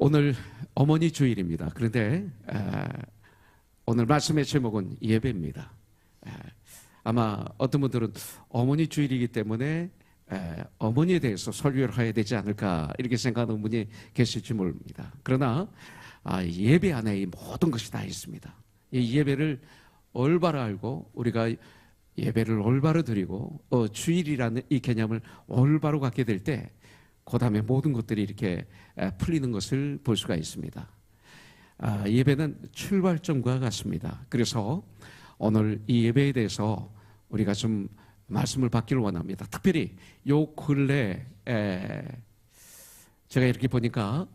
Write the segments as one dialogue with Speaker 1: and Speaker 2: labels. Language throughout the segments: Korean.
Speaker 1: 오늘 어머니 주일입니다. 그런데 오늘 말씀의 제목은 예배입니다. 아마 어떤 분들은 어머니 주일이기 때문에 어머니에 대해서 설교를 해야 되지 않을까 이렇게 생각하는 분이 계실지 모릅니다. 그러나 예배 안에 이 모든 것이 다 있습니다. 이 예배를 올바로 알고 우리가 예배를 올바로 드리고 주일이라는 이 개념을 올바로 갖게 될 때 그 다음에 모든 것들이 이렇게 풀리는 것을 볼 수가 있습니다. 예배는 출발점과 같습니다. 그래서 오늘 이 예배에 대해서 우리가 좀 말씀을 받기를 원합니다. 특별히 요 근래 제가 이렇게 보니까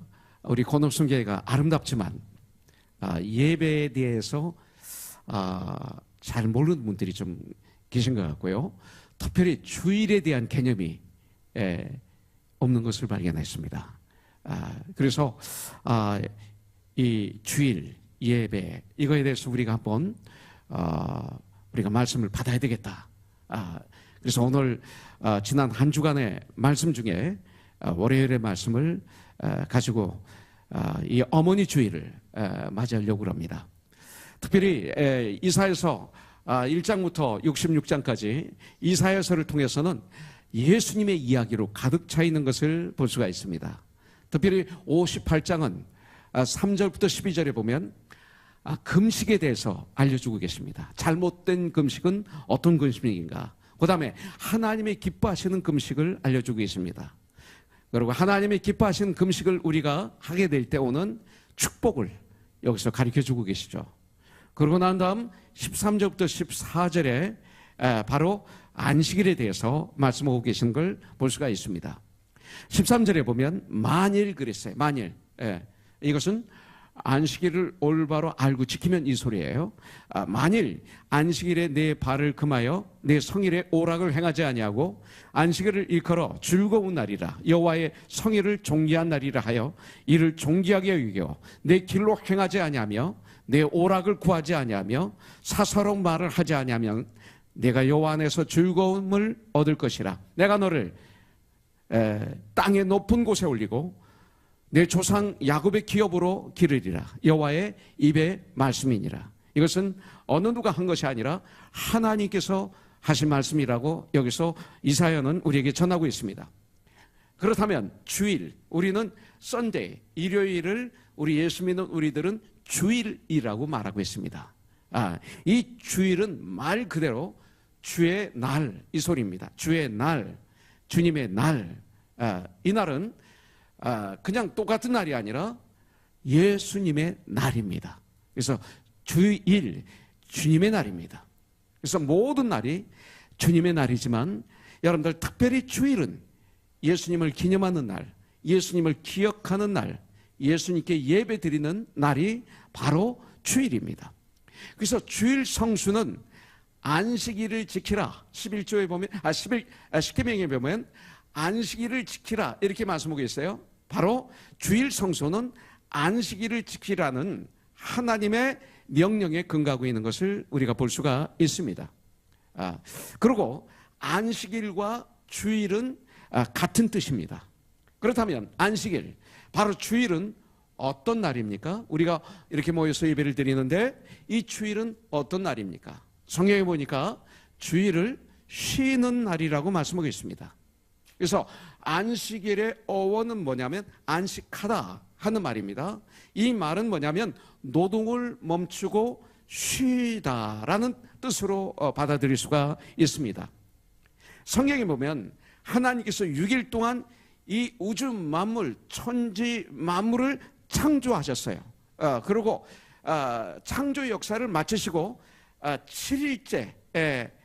Speaker 1: 우리 건업성교회가 아름답지만 예배에 대해서 잘 모르는 분들이 좀 계신 것 같고요. 특별히 주일에 대한 개념이 없는 것을 발견했습니다. 그래서 이 주일 예배 이거에 대해서 우리가 한번 우리가 말씀을 받아야 되겠다. 그래서 오늘 지난 한 주간의 말씀 중에 월요일의 말씀을 가지고 이 어머니 주일을 맞이하려고 합니다. 특별히 이사야서 1장부터 66장까지 이사야서를 통해서는 예수님의 이야기로 가득 차 있는 것을 볼 수가 있습니다. 특별히 58장은 3절부터 12절에 보면 금식에 대해서 알려주고 계십니다. 잘못된 금식은 어떤 금식인가? 그 다음에 하나님의 기뻐하시는 금식을 알려주고 계십니다. 그리고 하나님의 기뻐하시는 금식을 우리가 하게 될 때 오는 축복을 여기서 가르쳐주고 계시죠. 그러고 난 다음 13절부터 14절에 바로 안식일에 대해서 말씀하고 계신 걸 볼 수가 있습니다. 13절에 보면 만일 그랬어요. 만일. 이것은 안식일을 올바로 알고 지키면 이 소리예요. 만일 안식일에 내 발을 금하여 내 성일에 오락을 행하지 아니하고 안식일을 일컬어 즐거운 날이라 여호와의 성일을 존귀한 날이라 하여 이를 존귀하게 여기고 내 길로 행하지 아니하며 내 오락을 구하지 아니하며 사사로운 말을 하지 아니하면 내가 여호와 안에서 즐거움을 얻을 것이라. 내가 너를 땅의 높은 곳에 올리고 내 조상 야곱의 기업으로 기르리라. 여호와의 입의 말씀이니라. 이것은 어느 누가 한 것이 아니라 하나님께서 하신 말씀이라고 여기서 이사야는 우리에게 전하고 있습니다. 그렇다면 주일, 우리는 썬데이, 일요일을 우리 예수 믿는 우리들은 주일이라고 말하고 있습니다. 이 주일은 말 그대로 주의 날, 이 소리입니다. 주의 날, 주님의 날. 이 날은 그냥 똑같은 날이 아니라 예수님의 날입니다. 그래서 주일, 주님의 날입니다. 그래서 모든 날이 주님의 날이지만 여러분들 특별히 주일은 예수님을 기념하는 날, 예수님을 기억하는 날, 예수님께 예배 드리는 날이 바로 주일입니다. 그래서 주일 성수는 안식일을 지키라. 11조에 보면, 10계명에 보면 안식일을 지키라. 이렇게 말씀하고 있어요. 바로 주일 성수는 안식일을 지키라는 하나님의 명령에 근거하고 있는 것을 우리가 볼 수가 있습니다. 그리고 안식일과 주일은 같은 뜻입니다. 그렇다면 안식일, 바로 주일은 어떤 날입니까? 우리가 이렇게 모여서 예배를 드리는데 이 주일은 어떤 날입니까? 성경에 보니까 주일을 쉬는 날이라고 말씀하고 있습니다. 그래서 안식일의 어원은 뭐냐면 안식하다 하는 말입니다. 이 말은 뭐냐면 노동을 멈추고 쉬다라는 뜻으로 받아들일 수가 있습니다. 성경에 보면 하나님께서 6일 동안 이 우주 만물, 천지 만물을 창조하셨어요. 그리고 창조 역사를 마치시고 7일째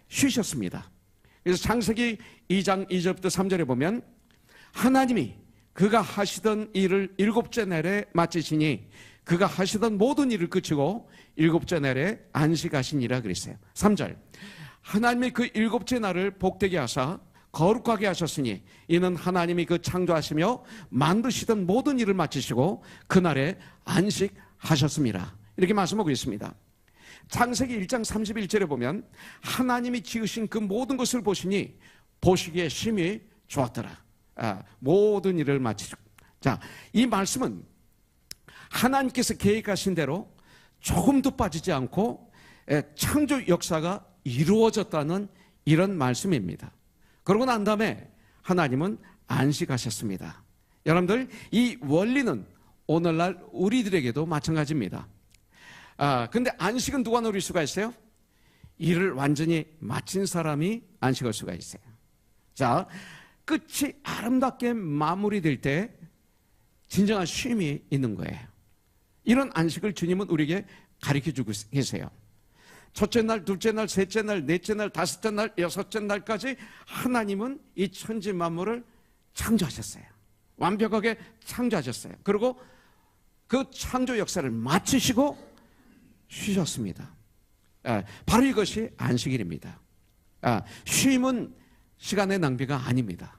Speaker 1: 쉬셨습니다. 그래서 창세기 2장 2절부터 3절에 보면 하나님이 그가 하시던 일을 일곱째 날에 마치시니 그가 하시던 모든 일을 그치고 일곱째 날에 안식하시니라 그랬어요. 3절 하나님이 그 일곱째 날을 복되게 하사 거룩하게 하셨으니 이는 하나님이 그 창조하시며 만드시던 모든 일을 마치시고 그날에 안식하셨습니다. 이렇게 말씀하고 있습니다. 창세기 1장 31절에 보면 하나님이 지으신 그 모든 것을 보시니 보시기에 심히 좋았더라. 모든 일을 마치시고. 자, 이 말씀은 하나님께서 계획하신 대로 조금도 빠지지 않고 창조 역사가 이루어졌다는 이런 말씀입니다. 그러고 난 다음에 하나님은 안식하셨습니다. 여러분들, 이 원리는 오늘날 우리들에게도 마찬가지입니다. 근데 안식은 누가 누릴 수가 있어요? 일을 완전히 마친 사람이 안식할 수가 있어요. 자, 끝이 아름답게 마무리될 때 진정한 쉼이 있는 거예요. 이런 안식을 주님은 우리에게 가르쳐주고 계세요. 첫째 날, 둘째 날, 셋째 날, 넷째 날, 다섯째 날, 여섯째 날까지 하나님은 이 천지 만물을 창조하셨어요. 완벽하게 창조하셨어요. 그리고 그 창조 역사를 마치시고 쉬셨습니다. 바로 이것이 안식일입니다. 쉼은 시간의 낭비가 아닙니다.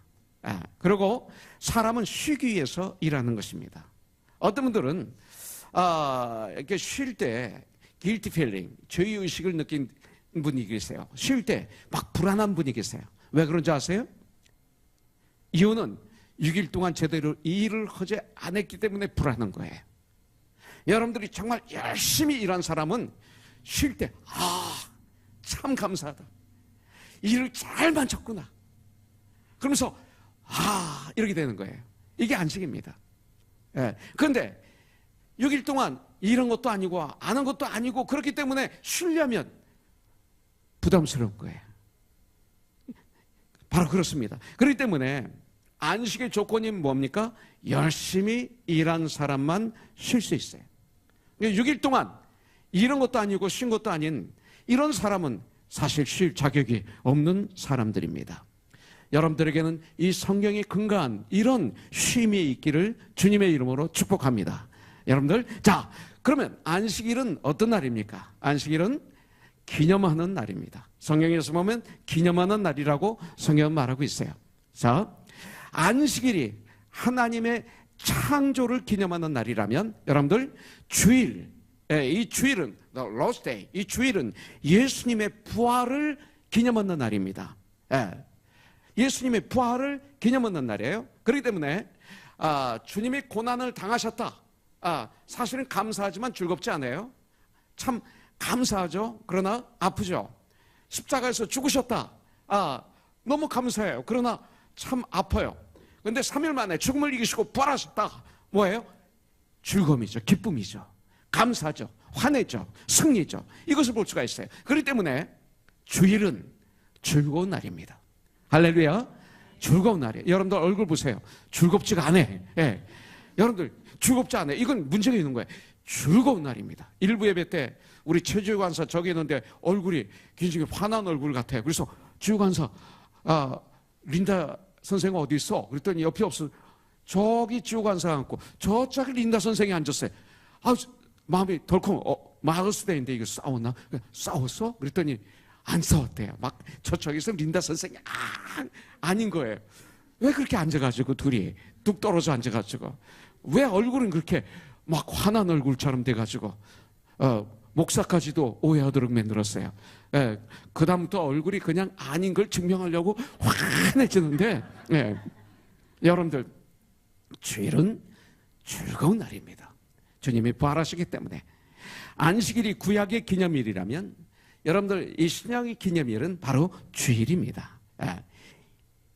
Speaker 1: 그리고 사람은 쉬기 위해서 일하는 것입니다. 어떤 분들은 이렇게 쉴 때 guilty feeling, 죄의식을 느낀 분이 계세요. 쉴 때 막 불안한 분이 계세요. 왜 그런지 아세요? 이유는 6일 동안 제대로 일을 하지 않았기 때문에 불안한 거예요. 여러분들이 정말 열심히 일한 사람은 쉴 때 참 감사하다, 일을 잘 마쳤구나, 그러면서 이렇게 되는 거예요. 이게 안식입니다. 그런데 6일 동안 일한 것도 아니고 안 한 것도 아니고 그렇기 때문에 쉬려면 부담스러운 거예요. 바로 그렇습니다. 그렇기 때문에 안식의 조건이 뭡니까? 열심히 일한 사람만 쉴 수 있어요. 6일 동안 일한 것도 아니고 쉰 것도 아닌 이런 사람은 사실 쉴 자격이 없는 사람들입니다. 여러분들에게는 이 성경에 근거한 이런 쉼이 있기를 주님의 이름으로 축복합니다. 여러분들, 자, 그러면 안식일은 어떤 날입니까? 안식일은 기념하는 날입니다. 성경에서 보면 기념하는 날이라고 성경은 말하고 있어요. 자, 안식일이 하나님의 창조를 기념하는 날이라면 여러분들, 주일, 이 주일은 the Lord's Day, 이 주일은 예수님의 부활을 기념하는 날입니다. 예수님의 부활을 기념하는 날이에요. 그렇기 때문에 주님이 고난을 당하셨다, 사실은 감사하지만 즐겁지 않아요. 참 감사하죠. 그러나 아프죠. 십자가에서 죽으셨다, 너무 감사해요. 그러나 참 아파요. 그런데 3일 만에 죽음을 이기시고 부활하셨다, 뭐예요? 즐거움이죠. 기쁨이죠. 감사죠. 환해죠. 승리죠. 이것을 볼 수가 있어요. 그렇기 때문에 주일은 즐거운 날입니다. 할렐루야. 즐거운 날이에요. 여러분들 얼굴 보세요. 즐겁지가 않아. 여러분들 즐겁지 않아요. 이건 문제가 있는 거예요. 즐거운 날입니다. 일부 예배 때 우리 최주유 간사 저기 있는데 얼굴이 굉장히 화난 얼굴 같아요. 그래서 주유 간사, 린다 선생은 어디 있어? 그랬더니 옆에 없어. 저기 주유 간사 앉고 저쪽에 린다 선생이 앉았어요. 마음이 덜컹, 마더스 데이인데 이거 싸웠나? 싸웠어? 그랬더니 안 싸웠대요. 막 저쪽에서 린다 선생이 아닌 거예요. 왜 그렇게 앉아가지고 둘이 뚝 떨어져 앉아가지고 왜 얼굴은 그렇게 막 화난 얼굴처럼 돼가지고 목사까지도 오해하도록 만들었어요. 그 다음부터 얼굴이 그냥 아닌 걸 증명하려고 환해지는데, 여러분들, 주일은 즐거운 날입니다. 주님이 부활하시기 때문에. 안식일이 구약의 기념일이라면 여러분들, 이 신약의 기념일은 바로 주일입니다.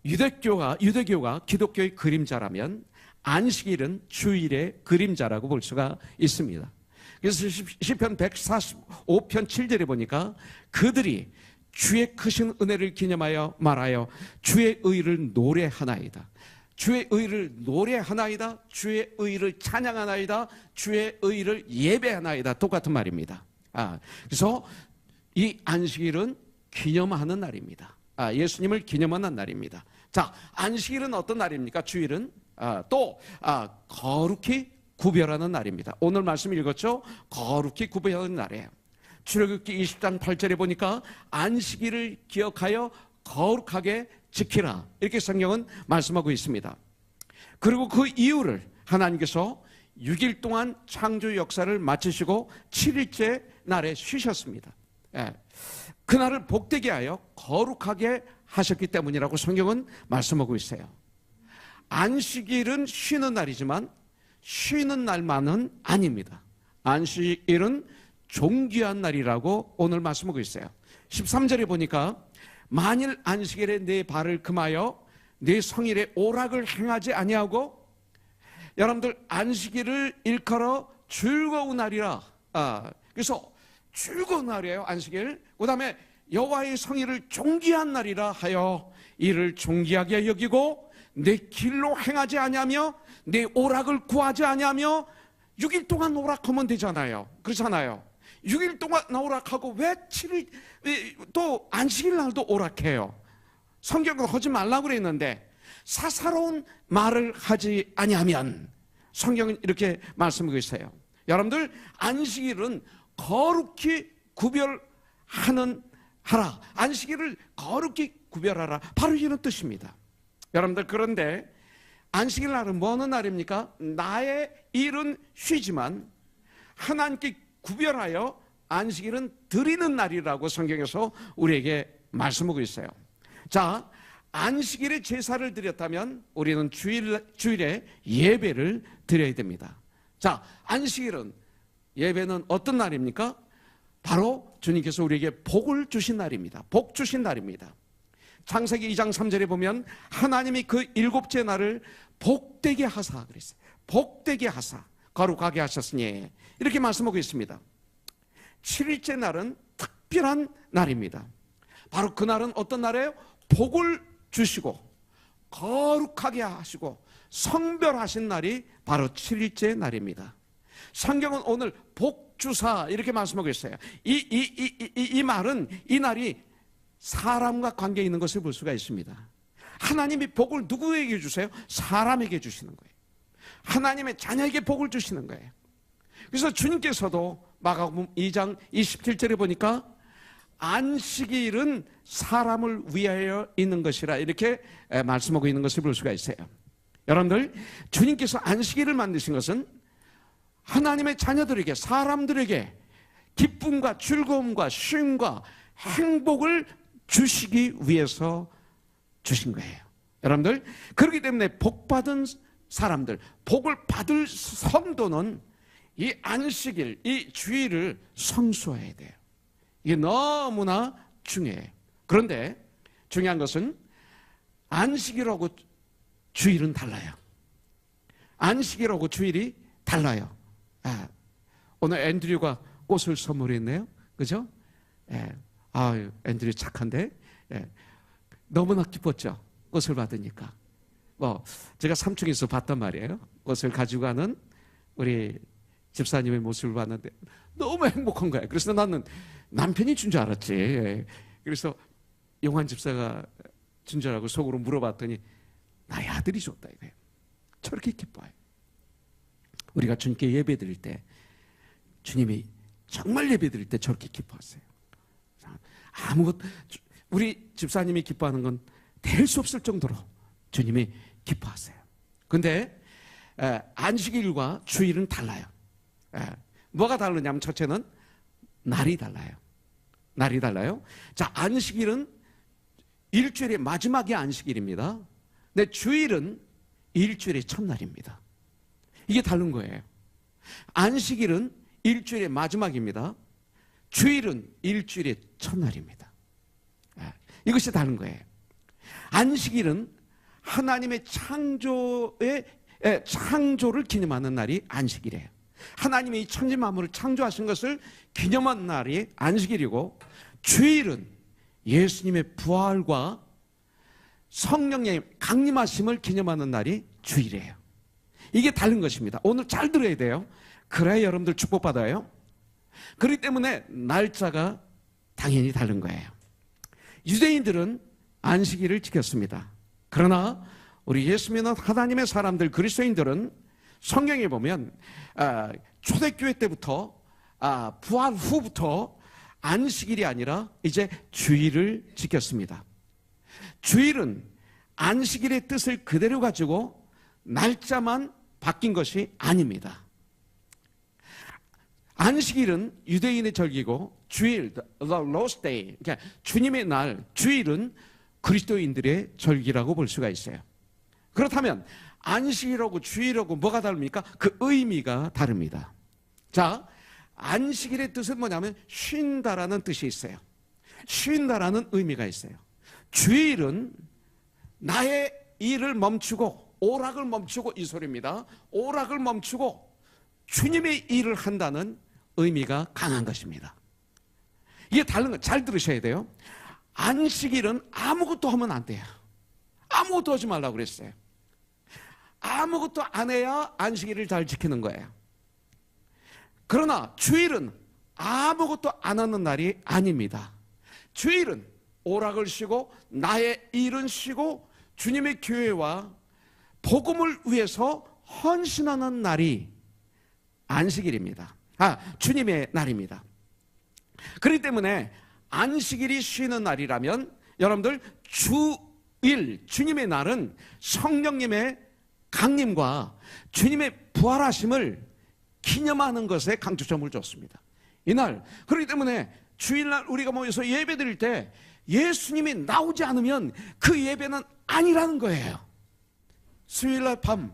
Speaker 1: 유대교가 기독교의 그림자라면 안식일은 주일의 그림자라고 볼 수가 있습니다. 그래서 시편 145편 7절에 보니까 그들이 주의 크신 은혜를 기념하여 말하여 주의 의를 노래하나이다. 주의 의를 노래하나이다. 주의 의를 찬양하나이다. 주의 의를 예배하나이다. 똑같은 말입니다. 그래서 이 안식일은 기념하는 날입니다. 예수님을 기념하는 날입니다. 자, 안식일은 어떤 날입니까? 주일은 또 거룩히 구별하는 날입니다. 오늘 말씀 읽었죠? 거룩히 구별하는 날이에요. 출애굽기 20장 8절에 보니까 안식일을 기억하여 거룩하게 지키라, 이렇게 성경은 말씀하고 있습니다. 그리고 그 이유를 하나님께서 6일 동안 창조 역사를 마치시고 7일째 날에 쉬셨습니다. 그날을 복되게 하여 거룩하게 하셨기 때문이라고 성경은 말씀하고 있어요. 안식일은 쉬는 날이지만 쉬는 날만은 아닙니다. 안식일은 존귀한 날이라고 오늘 말씀하고 있어요. 13절에 보니까 만일 안식일에 내 발을 금하여 내 성일에 오락을 행하지 아니하고, 여러분들 안식일을 일컬어 즐거운 날이라. 그래서 즐거운 날이에요, 안식일. 그 다음에 여호와의 성일을 존귀한 날이라 하여 이를 존귀하게 여기고 내 길로 행하지 아니하며 내 오락을 구하지 아니하며. 6일 동안 오락하면 되잖아요. 그렇잖아요. 6일 동안 오락하고 왜 7일 또 안식일 날도 오락해요? 성경은 하지 말라고 그랬는데 사사로운 말을 하지 아니하면, 성경은 이렇게 말씀하고 있어요. 여러분들 안식일은 거룩히 구별하는 하라. 안식일을 거룩히 구별하라. 바로 이런 뜻입니다. 여러분들, 그런데 안식일 날은 뭐 하는 날입니까? 나의 일은 쉬지만 하나님께 구별하여 안식일은 드리는 날이라고 성경에서 우리에게 말씀하고 있어요. 자, 안식일에 제사를 드렸다면 우리는 주일에 예배를 드려야 됩니다. 자, 안식일은, 예배는 어떤 날입니까? 바로 주님께서 우리에게 복을 주신 날입니다. 복 주신 날입니다. 창세기 2장 3절에 보면 하나님이 그 일곱째 날을 복되게 하사 그랬어요. 복되게 하사 거룩하게 하셨으니, 이렇게 말씀하고 있습니다. 7일째 날은 특별한 날입니다. 바로 그 날은 어떤 날이에요? 복을 주시고 거룩하게 하시고 성별하신 날이 바로 7일째 날입니다. 성경은 오늘 복주사 이렇게 말씀하고 있어요. 이 말은, 이 날이 사람과 관계 있는 것을 볼 수가 있습니다. 하나님이 복을 누구에게 주세요? 사람에게 주시는 거예요. 하나님의 자녀에게 복을 주시는 거예요. 그래서 주님께서도 마가복음 2장 27절에 보니까 안식일은 사람을 위하여 있는 것이라 이렇게 말씀하고 있는 것을 볼 수가 있어요. 여러분들, 주님께서 안식일을 만드신 것은 하나님의 자녀들에게, 사람들에게 기쁨과 즐거움과 쉼과 행복을 주시기 위해서 주신 거예요. 여러분들, 그렇기 때문에 복받은 사람들, 복을 받을 성도는 이 안식일, 이 주일을 성수해야 돼요. 이게 너무나 중요해요. 그런데 중요한 것은 안식일하고 주일은 달라요. 안식일하고 주일이 달라요. 오늘 앤드류가 꽃을 선물했네요. 그죠? 앤드류 착한데. 너무나 기뻤죠. 꽃을 받으니까. 제가 3층에서 봤단 말이에요. 꽃을 가지고 가는 우리 집사님의 모습을 봤는데 너무 행복한 거야. 그래서 나는 남편이 준 줄 알았지. 그래서 용환 집사가 준 줄 알고 속으로 물어봤더니 나의 아들이 줬다 이거예요. 저렇게 기뻐요. 우리가 주님께 예배 드릴 때, 주님이 정말 예배 드릴 때 저렇게 기뻐하세요. 우리 집사님이 기뻐하는 건 될 수 없을 정도로 주님이 기뻐하세요. 그런데 안식일과 주일은 달라요. 뭐가 다르냐면, 첫째는 날이 달라요. 날이 달라요. 자, 안식일은 일주일의 마지막이 안식일입니다. 근데 주일은 일주일의 첫날입니다. 이게 다른 거예요. 안식일은 일주일의 마지막입니다. 주일은 일주일의 첫날입니다. 이것이 다른 거예요. 안식일은 하나님의 창조를 기념하는 날이 안식일이에요. 하나님이 이 천지 만물을 창조하신 것을 기념한 날이 안식일이고, 주일은 예수님의 부활과 성령의 강림하심을 기념하는 날이 주일이에요. 이게 다른 것입니다. 오늘 잘 들어야 돼요. 그래야 여러분들 축복받아요. 그렇기 때문에 날짜가 당연히 다른 거예요. 유대인들은 안식일을 지켰습니다. 그러나 우리 예수 믿는 하나님의 사람들, 그리스도인들은 성경에 보면 초대교회 때부터 부활 후부터 안식일이 아니라 이제 주일을 지켰습니다. 주일은 안식일의 뜻을 그대로 가지고 날짜만 바뀐 것이 아닙니다. 안식일은 유대인의 절기고, 주일, the Lord's Day, 그러니까 주님의 날, 주일은 그리스도인들의 절기라고 볼 수가 있어요. 그렇다면 안식일하고 주일하고 뭐가 다릅니까? 그 의미가 다릅니다. 자, 안식일의 뜻은 뭐냐면 쉰다라는 뜻이 있어요. 쉰다라는 의미가 있어요. 주일은 나의 일을 멈추고, 오락을 멈추고, 이 소리입니다. 오락을 멈추고 주님의 일을 한다는 의미가 강한 것입니다. 이게 다른 거 잘 들으셔야 돼요. 안식일은 아무것도 하면 안 돼요. 아무것도 하지 말라고 그랬어요. 아무것도 안 해야 안식일을 잘 지키는 거예요. 그러나 주일은 아무것도 안 하는 날이 아닙니다. 주일은 오락을 쉬고 나의 일은 쉬고 주님의 교회와 복음을 위해서 헌신하는 날이 안식일입니다. 주님의 날입니다. 그렇기 때문에 안식일이 쉬는 날이라면 여러분들 주일, 주님의 날은 성령님의 강림과 주님의 부활하심을 기념하는 것에 강조점을 줬습니다. 이날, 그렇기 때문에 주일날 우리가 모여서 예배 드릴 때 예수님이 나오지 않으면 그 예배는 아니라는 거예요. 수요일날 밤,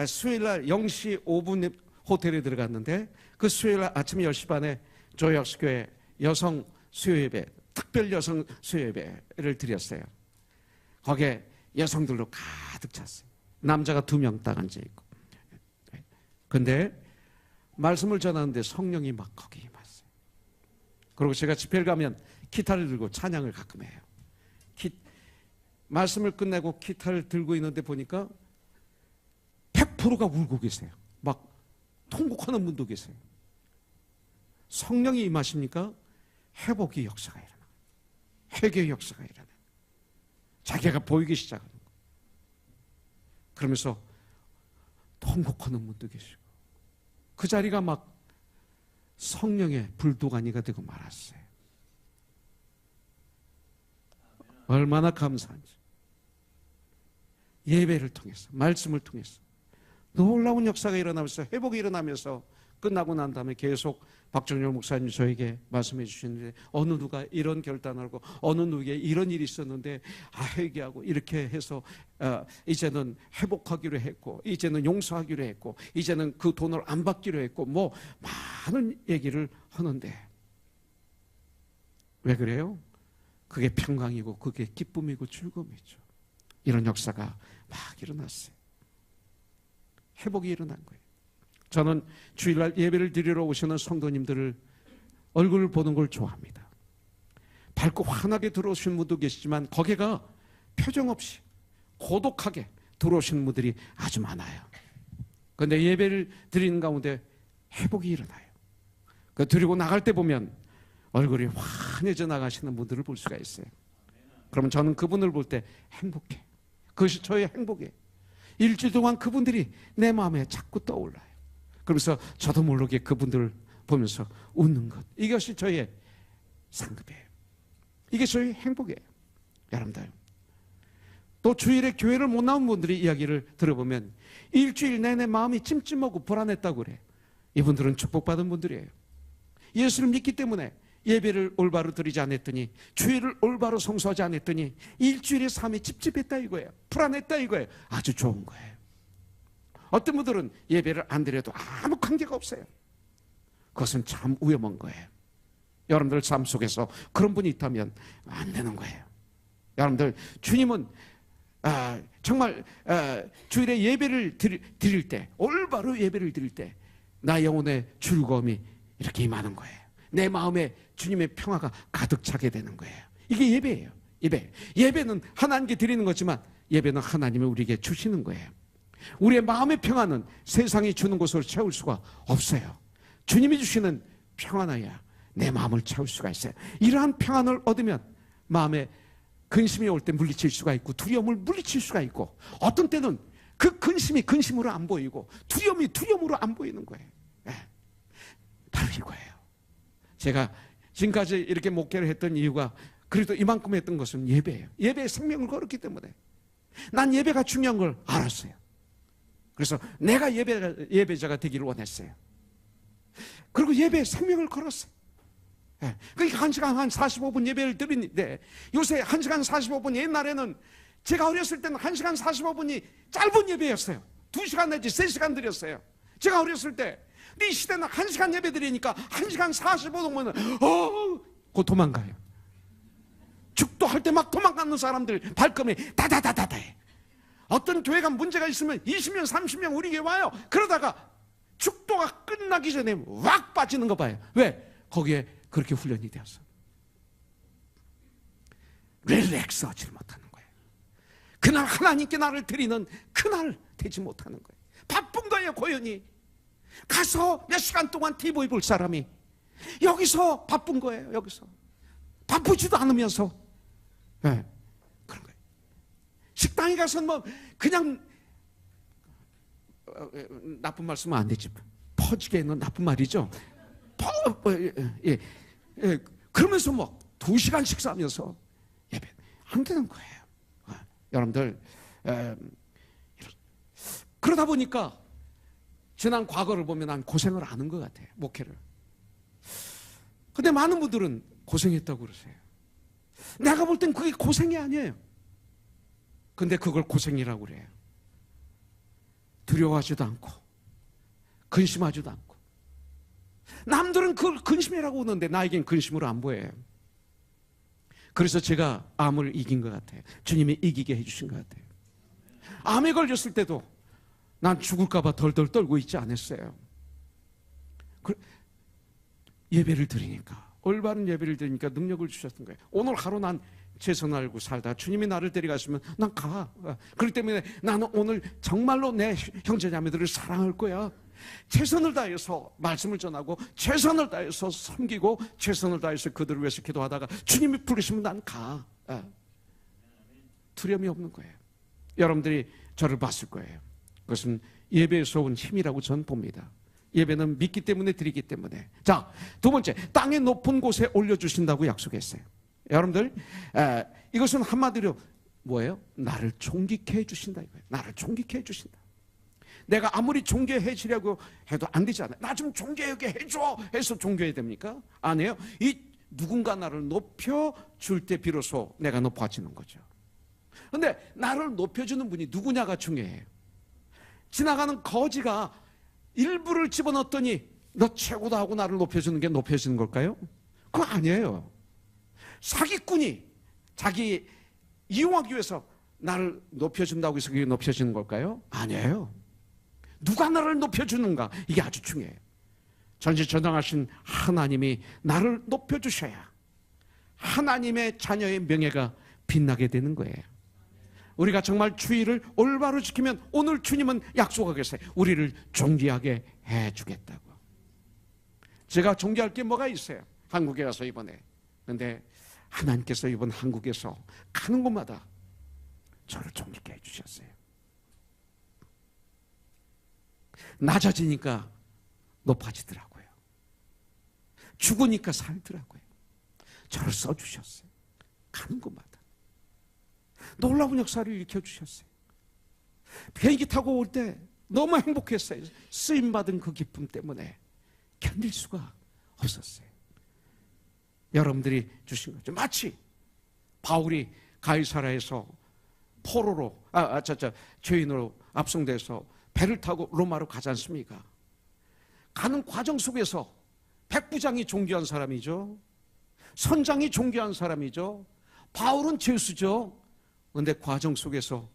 Speaker 1: 수요일날 0시 5분 호텔에 들어갔는데 그 수요일날 아침 10시 반에 조약수교회 여성 수요예배, 특별 여성 수요예배를 드렸어요. 거기에 여성들로 가득 찼어요. 남자가 2명 딱 앉아있고. 근데 말씀을 전하는데 성령이 막 거기 임했어요. 그리고 제가 집회를 가면 기타를 들고 찬양을 가끔 해요. 말씀을 끝내고 기타를 들고 있는데 보니까 100%가 울고 계세요. 막 통곡하는 분도 계세요. 성령이 임하시니까 회복의 역사가 일어나요. 회개의 역사가 일어나요. 자기가 보이기 시작하는 거예요. 그러면서 통곡하는 분도 계시고 그 자리가 막 성령의 불도가니가 되고 말았어요. 얼마나 감사한지. 예배를 통해서, 말씀을 통해서 놀라운 역사가 일어나면서 회복이 일어나면서 끝나고 난 다음에 계속 박정열 목사님 저에게 말씀해 주시는데 어느 누가 이런 결단하고 어느 누구에게 이런 일이 있었는데 회개하고 이렇게 해서 이제는 회복하기로 했고 이제는 용서하기로 했고 이제는 그 돈을 안 받기로 했고 뭐 많은 얘기를 하는데 왜 그래요? 그게 평강이고 그게 기쁨이고 즐거움이죠. 이런 역사가 막 일어났어요. 회복이 일어난 거예요. 저는 주일날 예배를 드리러 오시는 성도님들을 얼굴을 보는 걸 좋아합니다. 밝고 환하게 들어오신 분도 계시지만 거기가 표정 없이 고독하게 들어오시는 분들이 아주 많아요. 그런데 예배를 드리는 가운데 회복이 일어나요. 그 드리고 나갈 때 보면 얼굴이 환해져 나가시는 분들을 볼 수가 있어요. 그러면 저는 그분을 볼 때 행복해. 그것이 저의 행복이에요. 일주일 동안 그분들이 내 마음에 자꾸 떠올라요. 그러면서 저도 모르게 그분들을 보면서 웃는 것. 이것이 저의 상급이에요. 이게 저의 행복이에요. 여러분들. 또 주일에 교회를 못 나온 분들의 이야기를 들어보면 일주일 내내 마음이 찜찜하고 불안했다고 그래요. 이분들은 축복받은 분들이에요. 예수를 믿기 때문에 예배를 올바로 드리지 않았더니 주일을 올바로 성수하지 않았더니 일주일의 삶이 찝찝했다 이거예요. 불안했다 이거예요. 아주 좋은 거예요. 어떤 분들은 예배를 안 드려도 아무 관계가 없어요. 그것은 참 위험한 거예요. 여러분들 삶 속에서 그런 분이 있다면 안 되는 거예요. 여러분들 주님은 정말 주일에 예배를 드릴 때 올바로 예배를 드릴 때 나 영혼의 즐거움이 이렇게 임하는 거예요. 내 마음에 주님의 평화가 가득 차게 되는 거예요. 이게 예배예요. 예배는 하나님께 드리는 거지만 예배는 하나님이 우리에게 주시는 거예요. 우리의 마음의 평화는 세상이 주는 것으로 채울 수가 없어요. 주님이 주시는 평안이야 내 마음을 채울 수가 있어요. 이러한 평안을 얻으면 마음에 근심이 올 때 물리칠 수가 있고 두려움을 물리칠 수가 있고 어떤 때는 그 근심이 근심으로 안 보이고 두려움이 두려움으로 안 보이는 거예요. 바로 이거예요. 제가 지금까지 이렇게 목회를 했던 이유가 그래도 이만큼 했던 것은 예배예요. 예배에 생명을 걸었기 때문에 난 예배가 중요한 걸 알았어요. 그래서 내가 예배자가 되기를 원했어요. 그리고 예배에 생명을 걸었어요. 그러니까 1시간 한 45분 예배를 드리는데 요새 1시간 45분 옛날에는 제가 어렸을 때는 1시간 45분이 짧은 예배였어요. 2시간 내지 3시간 드렸어요. 제가 어렸을 때. 근데 이 시대는 1시간 예배 드리니까 1시간 45분은 곧 도망가요. 축도할 때 막 도망가는 사람들 발걸음이 다다다다다 해. 어떤 교회가 문제가 있으면 20명 30명 우리 교회 와요. 그러다가 축도가 끝나기 전에 확 빠지는 거 봐요. 왜? 거기에 그렇게 훈련이 되었어. 릴렉스하지 못하는 거예요. 그날 하나님께 나를 드리는 그날 되지 못하는 거예요. 바쁜 거예요. 고연히 가서 몇 시간 동안 TV 볼 사람이 여기서 바쁜 거예요. 여기서 바쁘지도 않으면서 네, 그런 거예요. 식당에 가서 뭐 그냥 나쁜 말씀은 안 되지. 퍼지게는 나쁜 말이죠. 예. 그러면서 뭐 2시간 식사하면서 예배 안 되는 거예요. 여러분들 그러다 보니까 지난 과거를 보면 난 고생을 안 한 것 같아요. 목회를. 근데 많은 분들은 고생했다고 그러세요. 내가 볼 땐 그게 고생이 아니에요. 근데 그걸 고생이라고 그래요. 두려워하지도 않고 근심하지도 않고. 남들은 그걸 근심이라고 하는데 나에겐 근심으로 안 보여요. 그래서 제가 암을 이긴 것 같아요. 주님이 이기게 해주신 것 같아요. 암에 걸렸을 때도 난 죽을까 봐 덜덜 떨고 있지 않았어요. 예배를 드리니까, 올바른 예배를 드리니까 능력을 주셨던 거예요. 오늘 하루 난 최선을 알고 살다 주님이 나를 데려가시면 난 가. 그렇기 때문에 나는 오늘 정말로 내 형제자매들을 사랑할 거야. 최선을 다해서 말씀을 전하고 최선을 다해서 섬기고 최선을 다해서 그들을 위해서 기도하다가 주님이 부르시면 난 가. 두려움이 없는 거예요. 여러분들이 저를 봤을 거예요. 그것은 예배에서 온 힘이라고 저는 봅니다. 예배는 믿기 때문에 드리기 때문에. 자, 두 번째, 땅의 높은 곳에 올려주신다고 약속했어요. 여러분들, 이것은 한마디로 뭐예요? 나를 존귀케 해주신다 이거예요. 나를 존귀케 해주신다. 내가 아무리 존귀해 주려고 해도 안 되잖아요. 나 좀 존귀하게 해줘 해서 존귀해야 됩니까? 아니에요. 이 누군가 나를 높여줄 때 비로소 내가 높아지는 거죠. 근데 나를 높여주는 분이 누구냐가 중요해요. 지나가는 거지가 일부를 집어넣었더니 너 최고다 하고 나를 높여주는 게 높여지는 걸까요? 그거 아니에요. 사기꾼이 자기 이용하기 위해서 나를 높여준다고 해서 그게 높여지는 걸까요? 아니에요. 누가 나를 높여주는가, 이게 아주 중요해요. 전지전능하신 하나님이 나를 높여주셔야 하나님의 자녀의 명예가 빛나게 되는 거예요. 우리가 정말 주의를 올바로 지키면 오늘 주님은 약속하겠어요. 우리를 존귀하게 해주겠다고. 제가 존귀할 게 뭐가 있어요? 한국에 가서 이번에. 근데 하나님께서 이번 한국에서 가는 곳마다 저를 존귀케 해주셨어요. 낮아지니까 높아지더라고요. 죽으니까 살더라고요. 저를 써주셨어요. 가는 곳마다. 놀라운 역사를 일으켜주셨어요. 비행기 타고 올 때 너무 행복했어요. 쓰임받은 그 기쁨 때문에 견딜 수가 없었어요. 여러분들이 주신 거죠. 마치 바울이 가이사라에서 포로로 죄인으로 압송돼서 배를 타고 로마로 가지 않습니까? 가는 과정 속에서 백부장이 존귀한 사람이죠. 선장이 존귀한 사람이죠. 바울은 죄수죠. 그런데 과정 속에서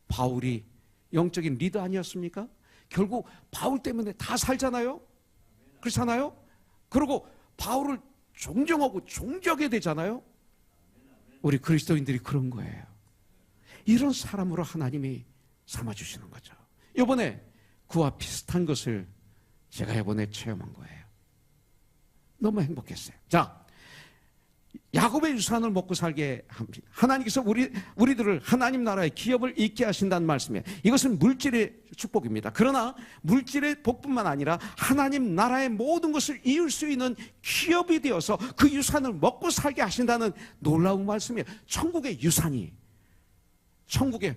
Speaker 1: 바울이 영적인 리더 아니었습니까? 결국 바울 때문에 다 살잖아요. 그렇잖아요. 그리고 바울을 존경하고 존경하게 되잖아요. 우리 그리스도인들이 그런 거예요. 이런 사람으로 하나님이 삼아주시는 거죠. 이번에 그와 비슷한 것을 제가 이번에 체험한 거예요. 너무 행복했어요. 자, 야곱의 유산을 먹고 살게 합니다. 하나님께서 우리들을 하나님 나라의 기업을 잇게 하신다는 말씀이에요. 이것은 물질의 축복입니다. 그러나 물질의 복뿐만 아니라 하나님 나라의 모든 것을 이을 수 있는 기업이 되어서 그 유산을 먹고 살게 하신다는 놀라운 말씀이에요. 천국의 유산이 천국의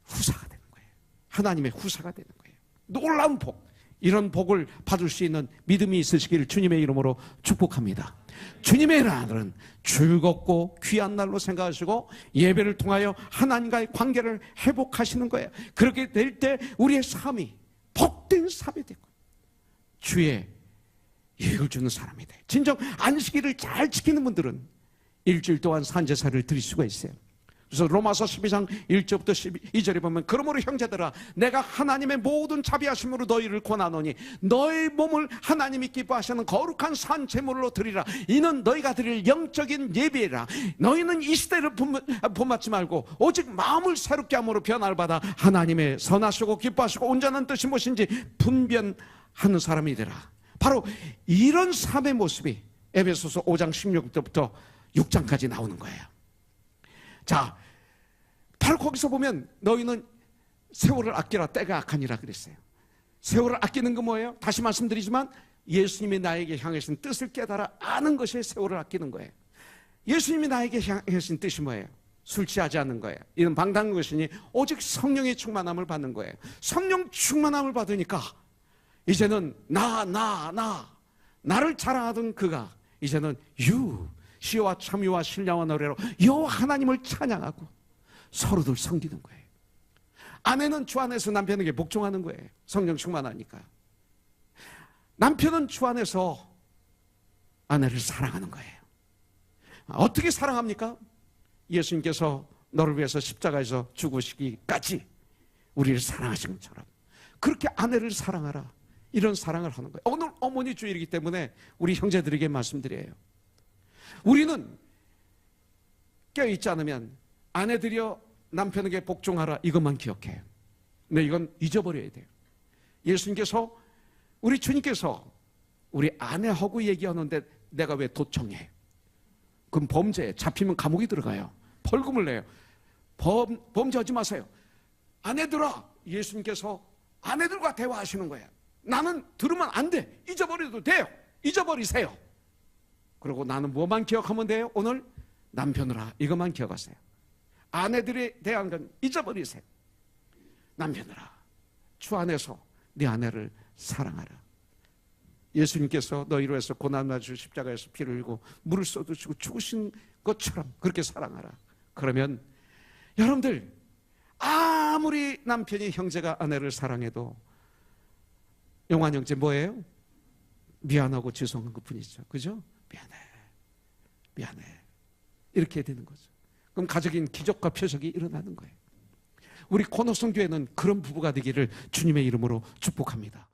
Speaker 1: 후사가 되는 거예요. 하나님의 후사가 되는 거예요. 놀라운 복. 이런 복을 받을 수 있는 믿음이 있으시기를 주님의 이름으로 축복합니다. 주님의 날은 즐겁고 귀한 날로 생각하시고 예배를 통하여 하나님과의 관계를 회복하시는 거예요. 그렇게 될 때 우리의 삶이 복된 삶이 되고 주의 유익을 주는 사람이 돼. 진정 안식일을 잘 지키는 분들은 일주일 동안 산제사를 드릴 수가 있어요. 그래서 로마서 12장 1절부터 12절에 보면 그러므로 형제들아 내가 하나님의 모든 자비하심으로 너희를 권하노니 너희 몸을 하나님이 기뻐하시는 거룩한 산 제물로 드리라. 이는 너희가 드릴 영적인 예배라. 너희는 이 시대를 본받지 말고 오직 마음을 새롭게 함으로 변화를 받아 하나님의 선하시고 기뻐하시고 온전한 뜻이 무엇인지 분별하는 사람이 되라. 바로 이런 삶의 모습이 에베소서 5장 16절부터 6장까지 나오는 거예요. 자, 바로 거기서 보면 너희는 세월을 아끼라 때가 악하니라 그랬어요. 세월을 아끼는 건 뭐예요? 다시 말씀드리지만 예수님이 나에게 향하신 뜻을 깨달아 아는 것이 세월을 아끼는 거예요. 예수님이 나에게 향하신 뜻이 뭐예요? 술 취하지 않는 거예요. 이런 방탕한 것이니 오직 성령의 충만함을 받는 거예요. 성령 충만함을 받으니까 이제는 나를 자랑하던 그가 이제는 시와 참유와 신령한 노래로 여호와 하나님을 찬양하고 서로들 섬기는 거예요. 아내는 주 안에서 남편에게 복종하는 거예요. 성령 충만하니까. 남편은 주 안에서 아내를 사랑하는 거예요. 어떻게 사랑합니까? 예수님께서 너를 위해서 십자가에서 죽으시기까지 우리를 사랑하신 것처럼 그렇게 아내를 사랑하라. 이런 사랑을 하는 거예요. 오늘 어머니 주일이기 때문에 우리 형제들에게 말씀드려요. 우리는 깨어있지 않으면 아내들이여 남편에게 복종하라 이것만 기억해요. 근데 이건 잊어버려야 돼요. 예수님께서 우리 주님께서 우리 아내하고 얘기하는데 내가 왜 도청해? 그럼 범죄 잡히면 감옥에 들어가요. 벌금을 내요. 범죄하지 마세요. 아내들아 예수님께서 아내들과 대화하시는 거예요. 나는 들으면 안 돼. 잊어버려도 돼요. 잊어버리세요. 그리고 나는 뭐만 기억하면 돼요? 오늘 남편으라 이것만 기억하세요. 아내들에 대한 건 잊어버리세요. 남편으라 주 안에서 네 아내를 사랑하라. 예수님께서 너희로 해서 고난을 주 십자가에서 피를 흘리고 물을 쏟으시고 죽으신 것처럼 그렇게 사랑하라. 그러면 여러분들 아무리 남편이 형제가 아내를 사랑해도 용환 형제 뭐예요? 미안하고 죄송한 것뿐이죠. 그죠? 미안해 이렇게 되는 거죠. 그럼 가족인 기적과 표적이 일어나는 거예요. 우리 코너성 교회는 그런 부부가 되기를 주님의 이름으로 축복합니다.